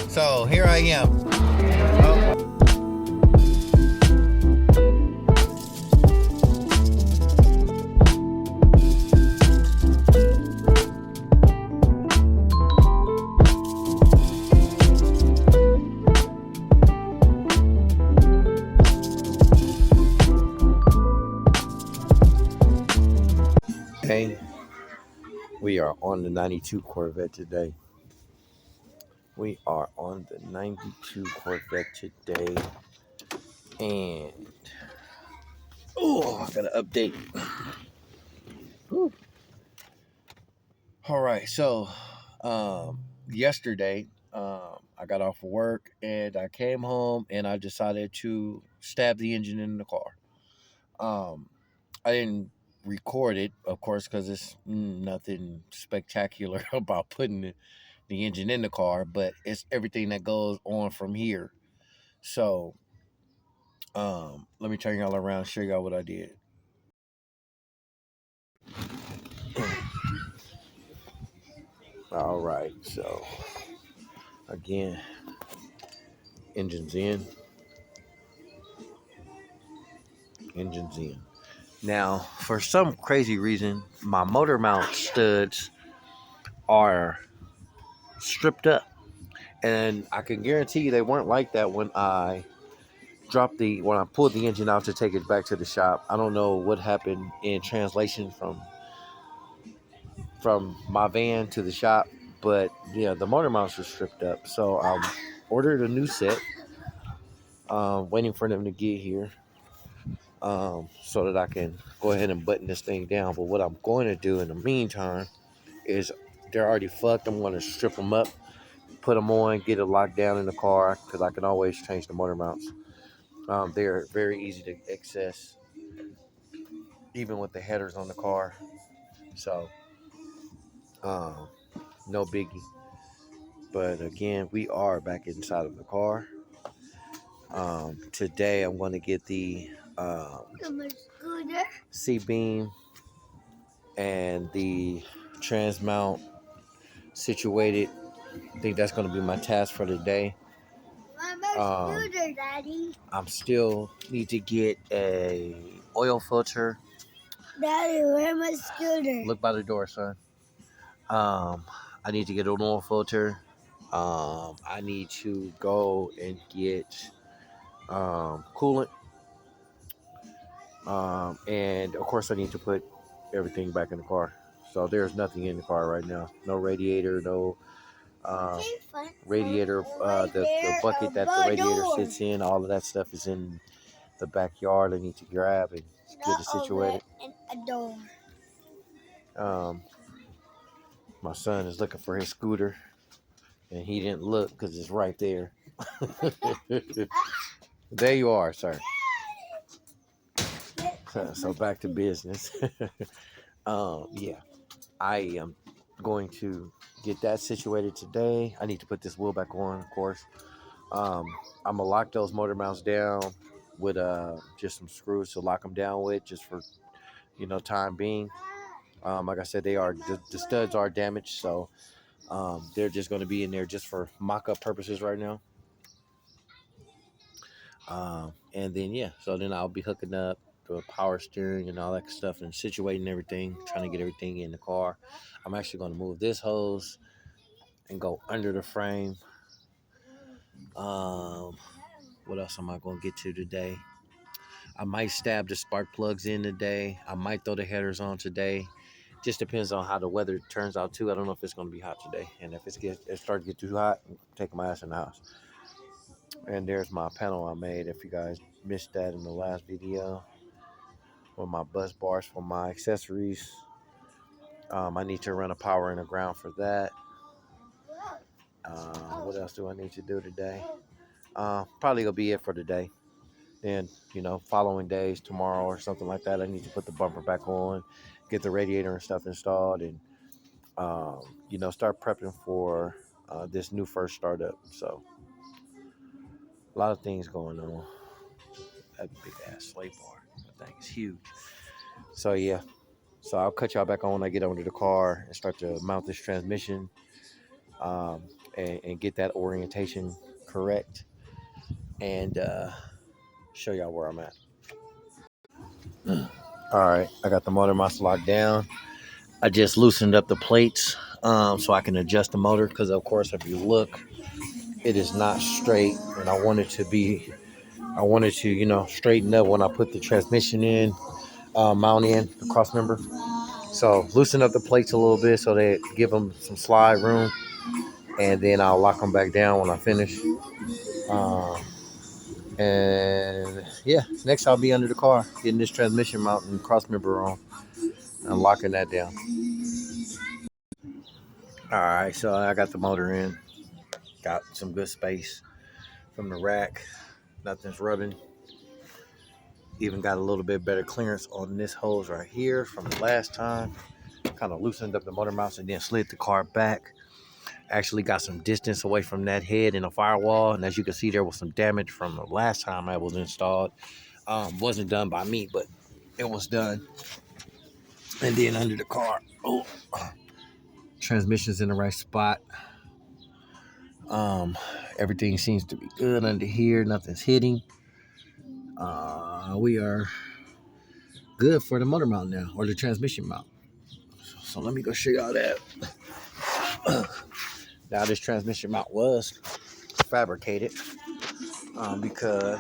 So here I am. Oh. Okay, we are on the 92 Corvette today. We are on the 92 Corvette today. And I got an update. Whew. All right, so yesterday I got off of work and I came home and I decided to stab the engine in the car. I didn't record it, of course, because it's nothing spectacular about putting the engine in the car, but it's everything that goes on from here. So let me turn y'all around and show y'all what I did. All right, so again, engine's in, engine's in. Now, for some crazy reason, my motor mount studs are stripped up, and I can guarantee you they weren't like that when I pulled the engine out to take it back to the shop. I don't know what happened in translation from my van to the shop, but yeah, the motor mounts were stripped up. So I ordered a new set, waiting for them to get here, so that I can go ahead and button this thing down. But what I'm going to do in the meantime is they're already fucked. I'm going to strip them up, put them on, get it locked down in the car because I can always change the motor mounts. They're very easy to access, even with the headers on the car. So, um, no biggie. But again, we are back inside of the car. Today, I'm going to get the C-beam and the trans mount situated. I think that's going to be my task for the day. I'm still need to get a oil filter. Daddy, where's my scooter? Look by the door, son. I need to get an oil filter. I need to go and get coolant. And of course, I need to put everything back in the car. So there's nothing in the car right now. No radiator, no radiator. The bucket that the radiator sits in, all of that stuff is in the backyard. I need to grab and get it situated. My son is looking for his scooter, and he didn't look because it's right there. There you are, sir. So back to business. Yeah, I am going to get that situated today. I need to put this wheel back on, of course. I'm gonna lock those motor mounts down with just some screws to lock them down with, just for time being. Like I said, the studs are damaged, so they're just going to be in there just for mock-up purposes right now. And then so then I'll be hooking up the power steering and all that stuff and situating everything, trying to get everything in the car. I'm actually going to move this hose and go under the frame. What else am I going to get to today? I might stab the spark plugs in today. I might throw the headers on today. Just depends on how the weather turns out too. I don't know if it's going to be hot today, and if it starts to get too hot, I'm taking my ass in the house. And there's my panel I made. If you guys missed that in the last video, with my bus bars for my accessories. I need to run a power and a ground for that. What else do I need to do today? Probably gonna be it for today. Then following days, tomorrow or something like that, I need to put the bumper back on, get the radiator and stuff installed, and start prepping for this new first startup. So a lot of things going on. That big ass slate bar, that thing is huge. So yeah, so I'll cut y'all back on when I get under the car and start to mount this transmission. and get that orientation correct, and show y'all where I'm at. All right, I got the motor mouse locked down. I just loosened up the plates so I can adjust the motor because, of course, if you look, it is not straight, and I wanted to, straighten up when I put the transmission in, mount in the cross member. So loosen up the plates a little bit so they give them some slide room, and then I'll lock them back down when I finish. Um, and yeah, next I'll be under the car getting this transmission mount and cross member on and locking that down. All right, so I got the motor in, got some good space from the rack, nothing's rubbing. Even got a little bit better clearance on this hose right here from the last time. Kind of loosened up the motor mouse and then slid the car back. Actually got some distance away from that head in the firewall, and as you can see, there was some damage from the last time I was installed. Wasn't done by me, but it was done. And then under the car, transmission's in the right spot. Um, Everything seems to be good under here. Nothing's hitting. We are good for the motor mount now, or the transmission mount. So let me go show y'all that. Now this transmission mount was fabricated because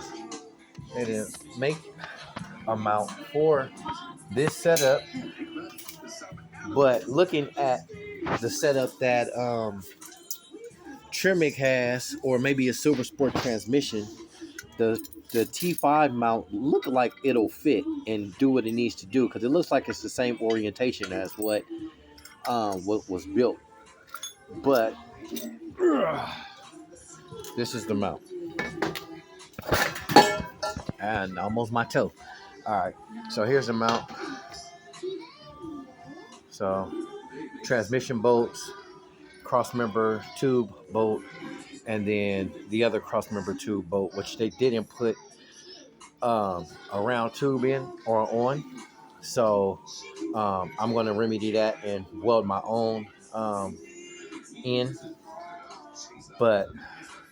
they didn't make a mount for this setup. But looking at the setup that Tremec has, or maybe a Silver Sport transmission, the T5 mount look like it'll fit and do what it needs to do because it looks like it's the same orientation as what was built. But this is the mount, and almost my toe. All right, so here's the mount. So transmission bolts, cross member tube bolt, and then the other cross member tube bolt, which they didn't put a round tube in or on. So I'm going to remedy that and weld my own in. But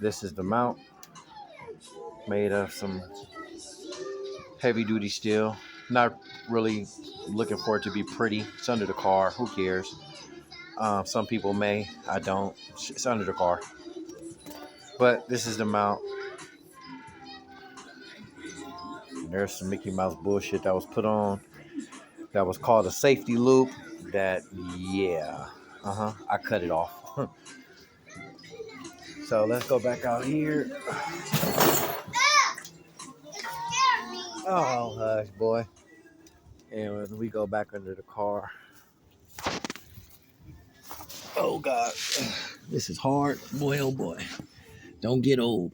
this is the mount made of some heavy duty steel. Not really looking for it to be pretty. It's under the car. Who cares? Some people may. I don't. It's under the car. But this is the mount. There's some Mickey Mouse bullshit that was put on. That was called a safety loop. That, yeah. I cut it off. So let's go back out here. Oh, hush, boy. And we go back under the car. Oh, God. This is hard. Boy, oh, boy. Don't get old.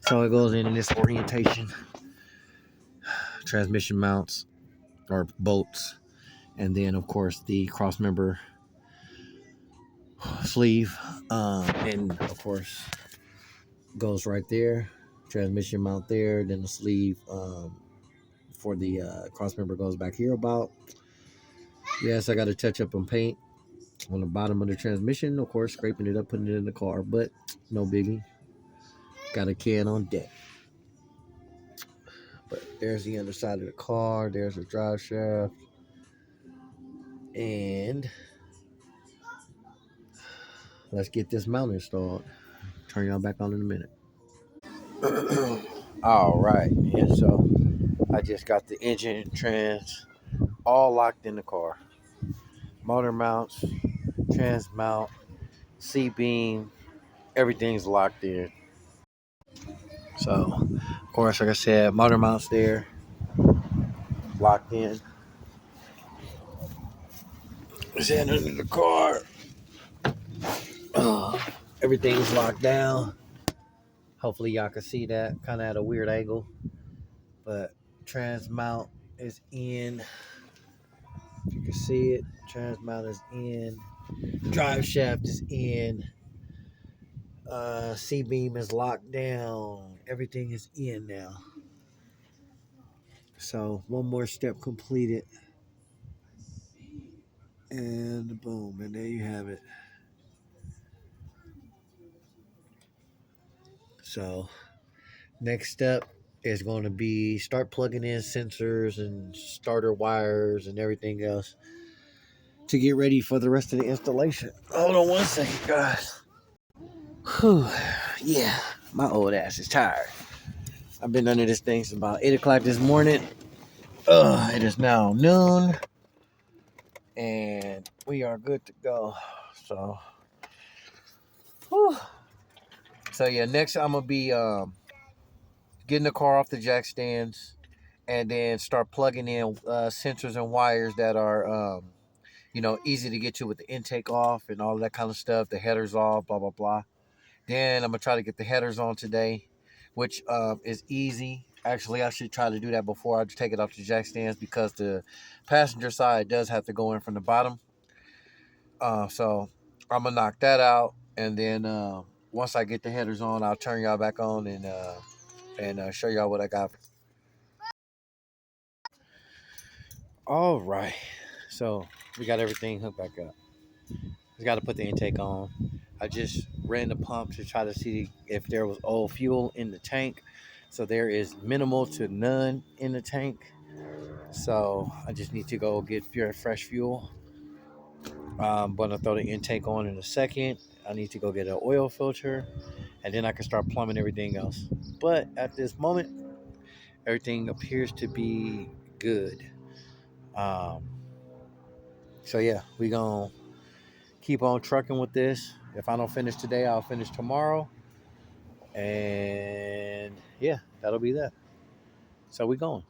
So it goes in this orientation. Transmission mounts or bolts. And then, of course, the cross member sleeve. And, of course, goes right there. Transmission mount there. Then the sleeve for the cross member goes back here about. Yes, I got to touch up on paint on the bottom of the transmission, of course, scraping it up, putting it in the car, but no biggie. Got a can on deck. But there's the underside of the car. There's the drive shaft. And let's get this mount installed. Turn y'all back on in a minute. All right. And so I just got the engine and trans all locked in the car. Motor mounts, trans mount, C-beam, everything's locked in. So, of course, like I said, motor mounts there, locked in. Sitting under the car. Everything's locked down. Hopefully y'all can see that. Kind of at a weird angle. But trans mount is in. If you can see it, trans mount is in. Drive shaft is in. C-beam is locked down. Everything is in now. So one more step completed. And boom, and there you have it. So next step is going to be start plugging in sensors and starter wires and everything else to get ready for the rest of the installation. Hold on one second, guys. Whew. Yeah, my old ass is tired. I've been under this thing since about 8 o'clock this morning. It is now noon, and we are good to go. So, whew. So yeah, next I'm gonna be getting the car off the jack stands, and then start plugging in sensors and wires that are easy to get to with the intake off and all that kind of stuff. The headers off, blah blah blah. Then I'm gonna try to get the headers on today, which is easy. Actually, I should try to do that before I take it off the jack stands because the passenger side does have to go in from the bottom. So I'm gonna knock that out, and then once I get the headers on, I'll turn y'all back on and show y'all what I got. All right, so we got everything hooked back up. We got to put the intake on. I just ran the pump to try to see if there was old fuel in the tank. So there is minimal to none in the tank. So I just need to go get fresh fuel. I'm gonna throw the intake on in a second. I need to go get an oil filter, and then I can start plumbing everything else. But at this moment, everything appears to be good. Um, so yeah, we gonna keep on trucking with this. If I don't finish today, I'll finish tomorrow. And yeah, that'll be that. So we going.